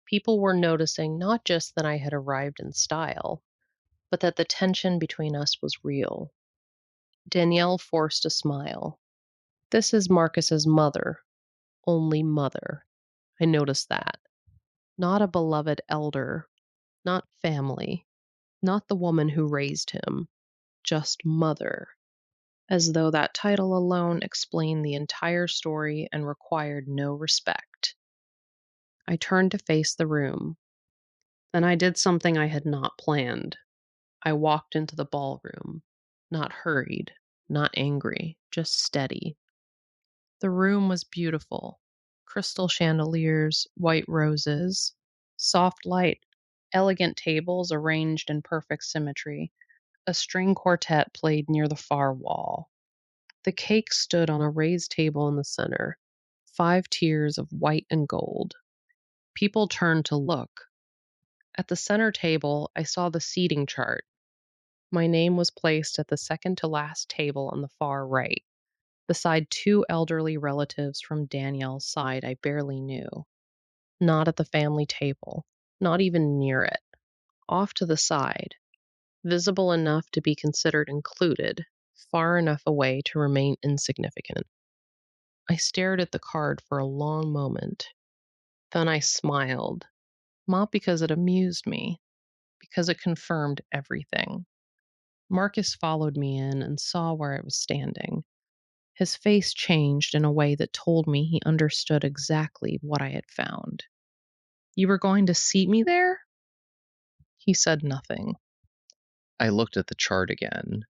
People were noticing not just that I had arrived in style, but that the tension between us was real. Danielle forced a smile. This is Marcus's mother, only mother. I noticed that. Not a beloved elder, not family, not the woman who raised him, just mother. As though that title alone explained the entire story and required no respect. I turned to face the room. Then I did something I had not planned. I walked into the ballroom, not hurried, not angry, just steady. The room was beautiful. Crystal chandeliers, white roses, soft light, elegant tables arranged in perfect symmetry. A string quartet played near the far wall. The cake stood on a raised table in the center, 5 tiers of white and gold. People turned to look. At the center table, I saw the seating chart. My name was placed at the second to last table on the far right, beside two elderly relatives from Danielle's side I barely knew. Not at the family table, not even near it. Off to the side, visible enough to be considered included, far enough away to remain insignificant. I stared at the card for a long moment. Then I smiled, not because it amused me, because it confirmed everything. Marcus followed me in and saw where I was standing. His face changed in a way that told me he understood exactly what I had found. You were going to seat me there? He said nothing. I looked at the chart again.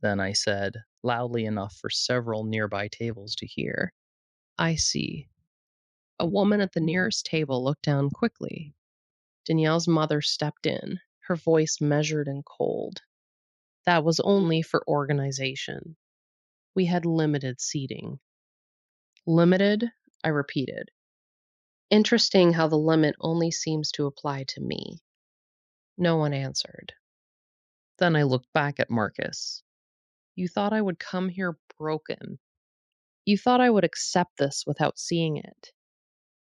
Then I said, loudly enough for several nearby tables to hear, I see. A woman at the nearest table looked down quickly. Danielle's mother stepped in, her voice measured and cold. That was only for organization. We had limited seating. Limited, I repeated. Interesting how the limit only seems to apply to me. No one answered. Then I looked back at Marcus. You thought I would come here broken. You thought I would accept this without seeing it.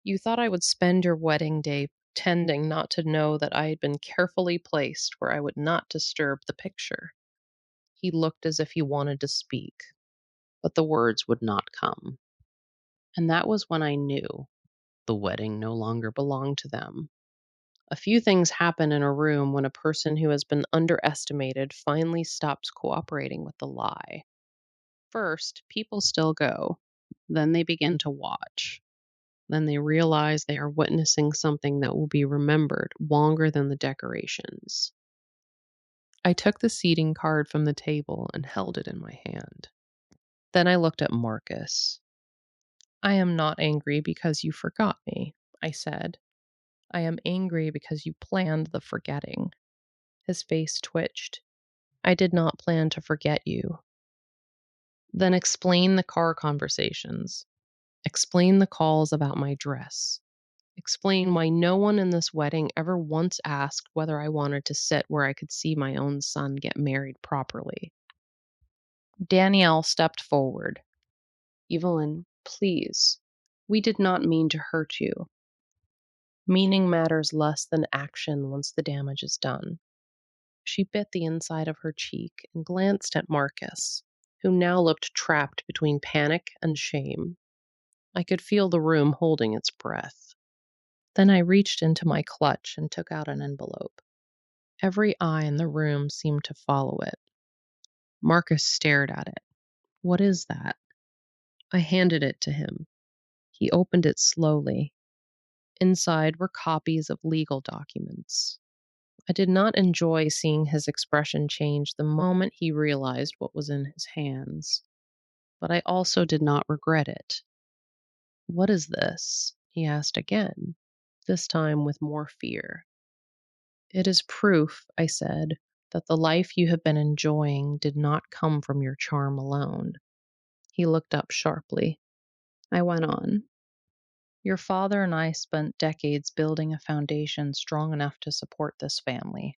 You thought I would spend your wedding day pretending not to know that I had been carefully placed where I would not disturb the picture. He looked as if he wanted to speak, but the words would not come. And that was when I knew the wedding no longer belonged to them. A few things happen in a room when a person who has been underestimated finally stops cooperating with the lie. First, people still go. Then they begin to watch. Then they realize they are witnessing something that will be remembered longer than the decorations. I took the seating card from the table and held it in my hand. Then I looked at Marcus. I am not angry because you forgot me, I said. I am angry because you planned the forgetting. His face twitched. I did not plan to forget you. Then explain the car conversations. Explain the calls about my dress. Explain why no one in this wedding ever once asked whether I wanted to sit where I could see my own son get married properly. Danielle stepped forward. Evelyn, please. We did not mean to hurt you. Meaning matters less than action once the damage is done. She bit the inside of her cheek and glanced at Marcus, who now looked trapped between panic and shame. I could feel the room holding its breath. Then I reached into my clutch and took out an envelope. Every eye in the room seemed to follow it. Marcus stared at it. What is that? I handed it to him. He opened it slowly. Inside were copies of legal documents. I did not enjoy seeing his expression change the moment he realized what was in his hands, but I also did not regret it. What is this? He asked again, this time with more fear. It is proof, I said, that the life you have been enjoying did not come from your charm alone. He looked up sharply. I went on. Your father and I spent decades building a foundation strong enough to support this family.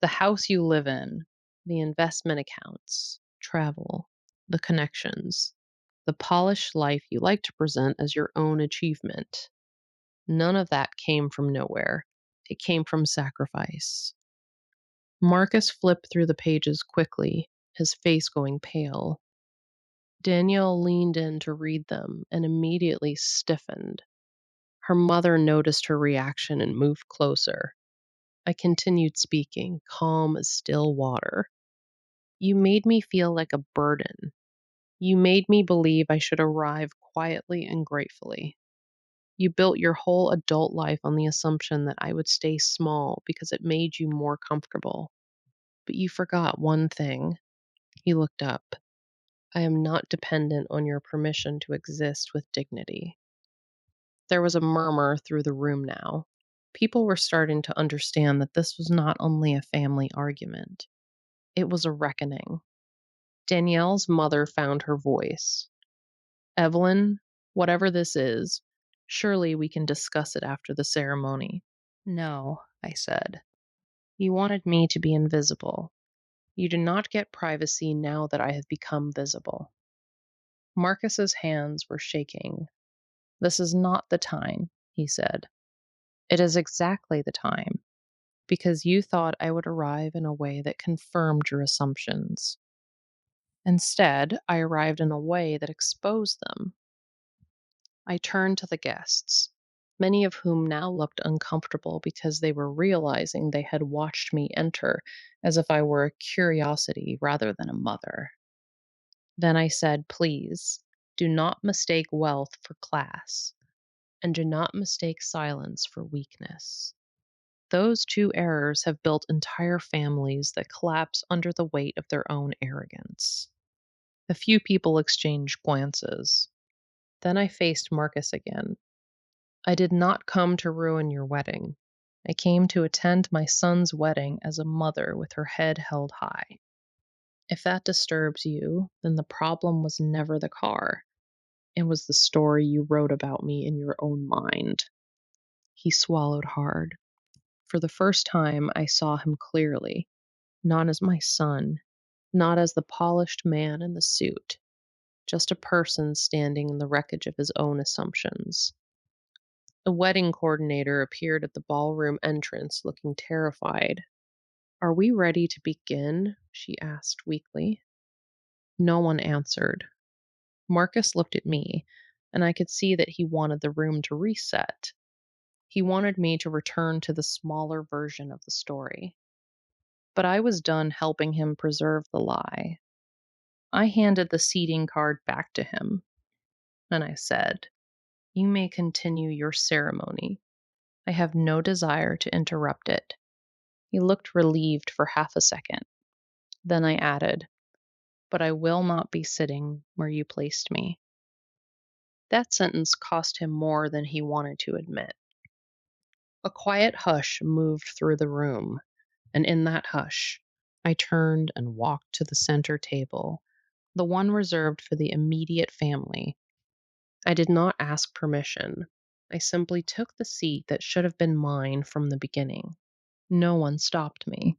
The house you live in, the investment accounts, travel, the connections, the polished life you like to present as your own achievement. None of that came from nowhere. It came from sacrifice. Marcus flipped through the pages quickly, his face going pale. Danielle leaned in to read them and immediately stiffened. Her mother noticed her reaction and moved closer. I continued speaking, calm as still water. You made me feel like a burden. You made me believe I should arrive quietly and gratefully. You built your whole adult life on the assumption that I would stay small because it made you more comfortable. But you forgot one thing. He looked up. I am not dependent on your permission to exist with dignity. There was a murmur through the room now. People were starting to understand that this was not only a family argument, it was a reckoning. Danielle's mother found her voice. Evelyn, whatever this is, surely we can discuss it after the ceremony. No, I said. You wanted me to be invisible. You do not get privacy now that I have become visible. Marcus's hands were shaking. This is not the time, he said. It is exactly the time, because you thought I would arrive in a way that confirmed your assumptions. Instead, I arrived in a way that exposed them. I turned to the guests, many of whom now looked uncomfortable because they were realizing they had watched me enter as if I were a curiosity rather than a mother. Then I said, please, do not mistake wealth for class, and do not mistake silence for weakness. Those two errors have built entire families that collapse under the weight of their own arrogance. A few people exchanged glances. Then I faced Marcus again. I did not come to ruin your wedding. I came to attend my son's wedding as a mother with her head held high. If that disturbs you, then the problem was never the car. It was the story you wrote about me in your own mind. He swallowed hard. For the first time, I saw him clearly. not as my son, not as the polished man in the suit, just a person standing in the wreckage of his own assumptions. The wedding coordinator appeared at the ballroom entrance looking terrified. "Are we ready to begin?" she asked weakly. No one answered. Marcus looked at me, and I could see that he wanted the room to reset. He wanted me to return to the smaller version of the story. But I was done helping him preserve the lie. I handed the seating card back to him, and I said, "You may continue your ceremony. I have no desire to interrupt it." He looked relieved for half a second. Then I added, "But I will not be sitting where you placed me." That sentence cost him more than he wanted to admit. A quiet hush moved through the room, and in that hush, I turned and walked to the center table, the one reserved for the immediate family. I did not ask permission. I simply took the seat that should have been mine from the beginning. No one stopped me.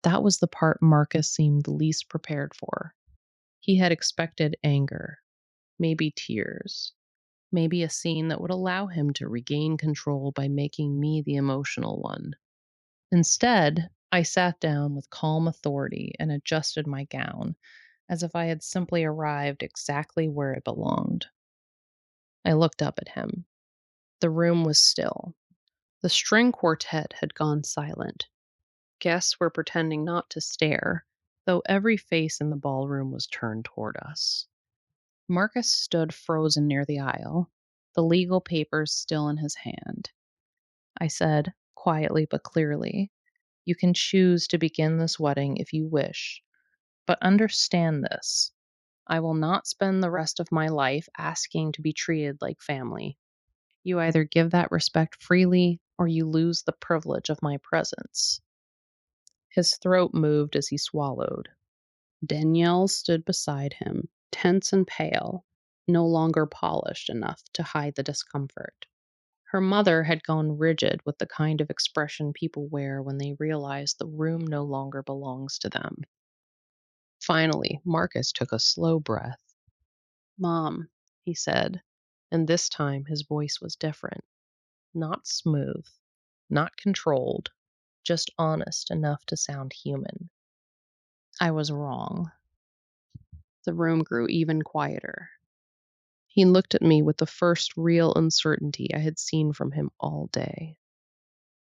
That was the part Marcus seemed least prepared for. He had expected anger, maybe tears, maybe a scene that would allow him to regain control by making me the emotional one. Instead, I sat down with calm authority and adjusted my gown, as if I had simply arrived exactly where it belonged. I looked up at him. The room was still. The string quartet had gone silent. Guests were pretending not to stare, though every face in the ballroom was turned toward us. Marcus stood frozen near the aisle, the legal papers still in his hand. I said, quietly but clearly, "You can choose to begin this wedding if you wish, but understand this. I will not spend the rest of my life asking to be treated like family. You either give that respect freely or you lose the privilege of my presence." His throat moved as he swallowed. Danielle stood beside him, tense and pale, no longer polished enough to hide the discomfort. Her mother had gone rigid with the kind of expression people wear when they realize the room no longer belongs to them. Finally, Marcus took a slow breath. "Mom," he said, and this time his voice was different. Not smooth, not controlled, just honest enough to sound human. "I was wrong." The room grew even quieter. He looked at me with the first real uncertainty I had seen from him all day.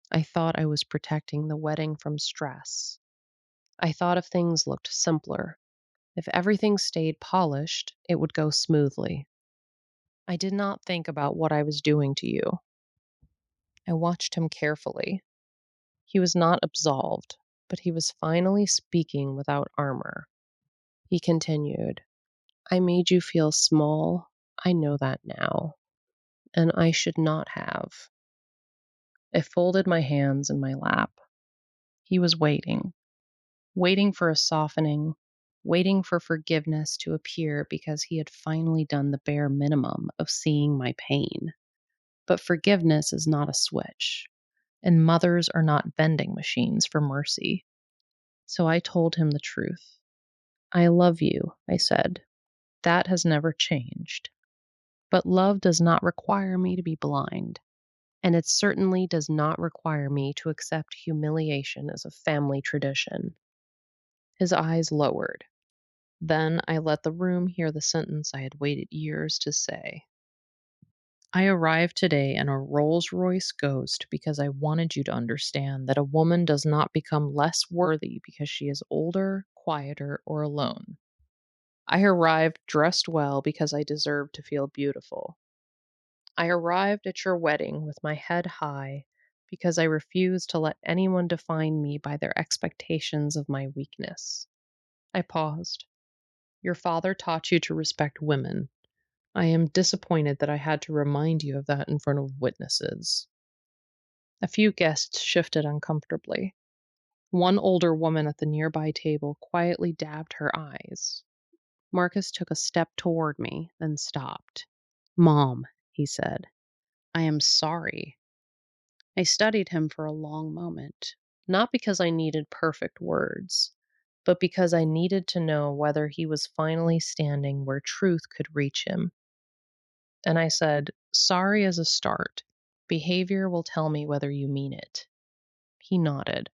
I thought I was protecting the wedding from stress. I thought if things looked simpler, if everything stayed polished, it would go smoothly. I did not think about what I was doing to you. I watched him carefully. He was not absolved, but he was finally speaking without armor. He continued, "I made you feel small. I know that now. And I should not have." I folded my hands in my lap. He was waiting for a softening, waiting for forgiveness to appear because he had finally done the bare minimum of seeing my pain. But forgiveness is not a switch, and mothers are not vending machines for mercy. So I told him the truth. "I love you," I said. "That has never changed. But love does not require me to be blind. And it certainly does not require me to accept humiliation as a family tradition." His eyes lowered. Then I let the room hear the sentence I had waited years to say. "I arrived today in a Rolls-Royce Ghost because I wanted you to understand that a woman does not become less worthy because she is older, quieter, or alone. I arrived dressed well because I deserve to feel beautiful. I arrived at your wedding with my head high because I refuse to let anyone define me by their expectations of my weakness." I paused. "Your father taught you to respect women. I am disappointed that I had to remind you of that in front of witnesses." A few guests shifted uncomfortably. One older woman at the nearby table quietly dabbed her eyes. Marcus took a step toward me, then stopped. "Mom," he said, "I am sorry." I studied him for a long moment. Not because I needed perfect words, but because I needed to know whether he was finally standing where truth could reach him. And I said, "Sorry as a start. Behavior will tell me whether you mean it." He nodded.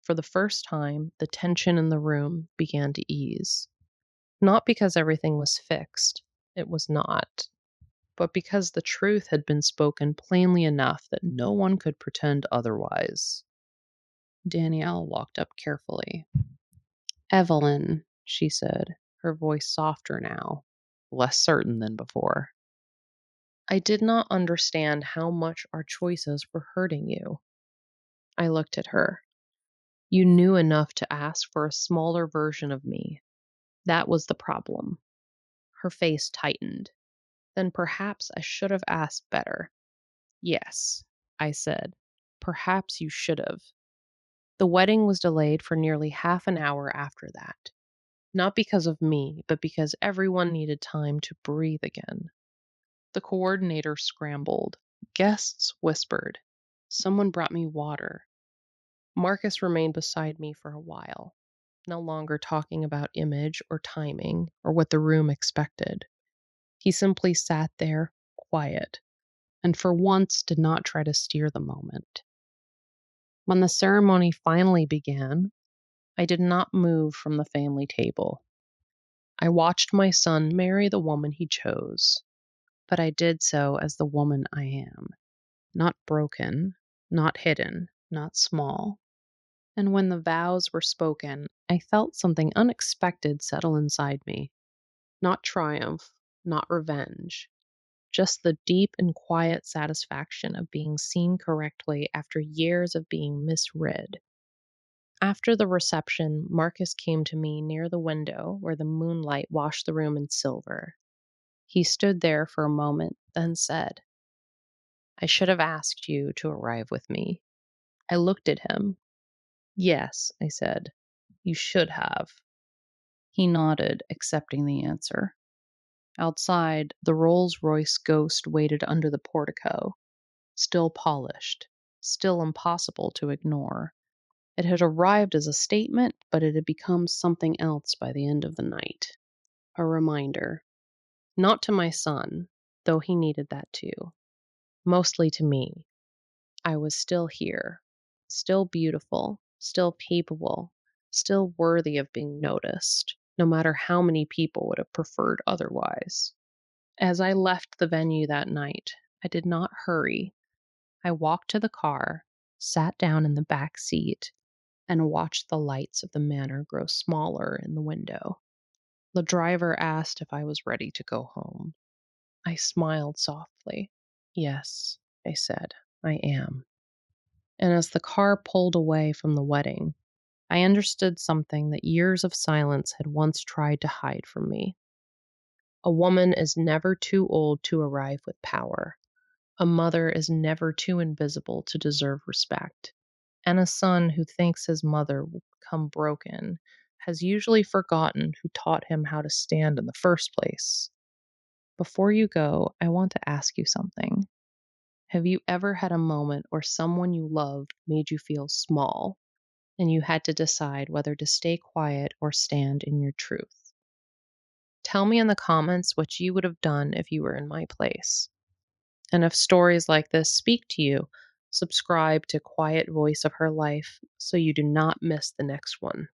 For the first time, the tension in the room began to ease. Not because everything was fixed, it was not, but because the truth had been spoken plainly enough that no one could pretend otherwise. Danielle walked up carefully. "Evelyn," she said, her voice softer now, less certain than before. "I did not understand how much our choices were hurting you." I looked at her. "You knew enough to ask for a smaller version of me. That was the problem." Her face tightened. "Then perhaps I should have asked better." "Yes," I said. "Perhaps you should have." The wedding was delayed for nearly half an hour after that. Not because of me, but because everyone needed time to breathe again. The coordinator scrambled. Guests whispered. Someone brought me water. Marcus remained beside me for a while, no longer talking about image or timing or what the room expected. He simply sat there, quiet, and for once did not try to steer the moment. When the ceremony finally began, I did not move from the family table. I watched my son marry the woman he chose, but I did so as the woman I am, not broken, not hidden, not small. And when the vows were spoken, I felt something unexpected settle inside me. Not triumph, not revenge, just the deep and quiet satisfaction of being seen correctly after years of being misread. After the reception, Marcus came to me near the window where the moonlight washed the room in silver. He stood there for a moment, then said, "I should have asked you to arrive with me." I looked at him. "Yes," I said, "you should have." He nodded, accepting the answer. Outside, the Rolls-Royce Ghost waited under the portico, still polished, still impossible to ignore. It had arrived as a statement, but it had become something else by the end of the night. A reminder. Not to my son, though he needed that too. Mostly to me. I was still here, still beautiful, still capable, still worthy of being noticed, no matter how many people would have preferred otherwise. As I left the venue that night, I did not hurry. I walked to the car, sat down in the back seat, and watched the lights of the manor grow smaller in the window. The driver asked if I was ready to go home. I smiled softly. "Yes," I said, "I am." And as the car pulled away from the wedding, I understood something that years of silence had once tried to hide from me. A woman is never too old to arrive with power. A mother is never too invisible to deserve respect. And a son who thinks his mother will become broken has usually forgotten who taught him how to stand in the first place. Before you go, I want to ask you something. Have you ever had a moment where someone you loved made you feel small, and you had to decide whether to stay quiet or stand in your truth? Tell me in the comments what you would have done if you were in my place. And if stories like this speak to you, subscribe to Quiet Voice of Her Life so you do not miss the next one.